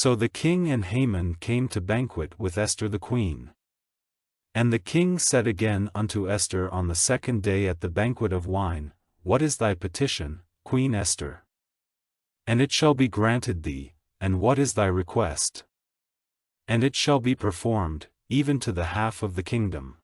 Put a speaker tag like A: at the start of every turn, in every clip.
A: So the king and Haman came to banquet with Esther the queen. And the king said again unto Esther on the second day at the banquet of wine, What is thy petition, Queen Esther? And it shall be granted thee, and what is thy request? And it shall be performed, even to the half of the kingdom.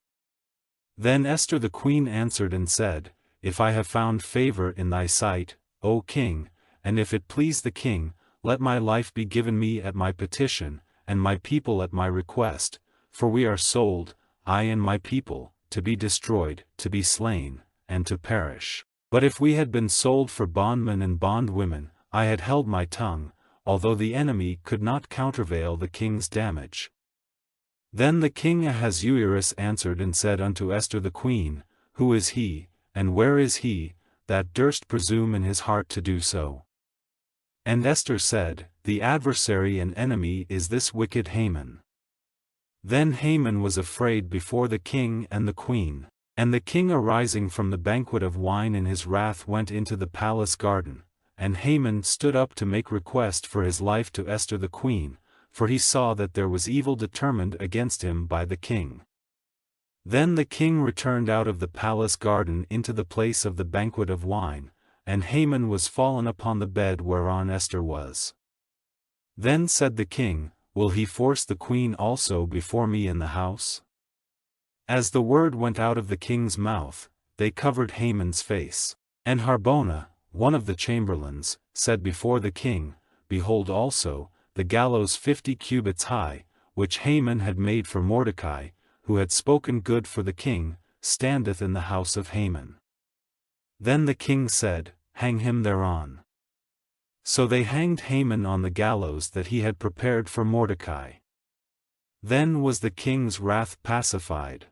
A: Then Esther the queen answered and said, If I have found favor in thy sight, O king, and if it please the king, let my life be given me at my petition, and my people at my request, for we are sold, I and my people, to be destroyed, to be slain, and to perish. But if we had been sold for bondmen and bondwomen, I had held my tongue, although the enemy could not countervail the king's damage. Then the king Ahasuerus answered and said unto Esther the queen, Who is he, and where is he, that durst presume in his heart to do so? And Esther said, The adversary and enemy is this wicked Haman. Then Haman was afraid before the king and the queen. And the king arising from the banquet of wine in his wrath went into the palace garden, and Haman stood up to make request for his life to Esther the queen, for he saw that there was evil determined against him by the king. Then the king returned out of the palace garden into the place of the banquet of wine, and Haman was fallen upon the bed whereon Esther was. Then said the king, Will he force the queen also before me in the house? As the word went out of the king's mouth, they covered Haman's face. And Harbona, one of the chamberlains, said before the king, Behold also, the gallows 50 cubits high, which Haman had made for Mordecai, who had spoken good for the king, standeth in the house of Haman. Then the king said, Hang him thereon. So they hanged Haman on the gallows that he had prepared for Mordecai. Then was the king's wrath pacified.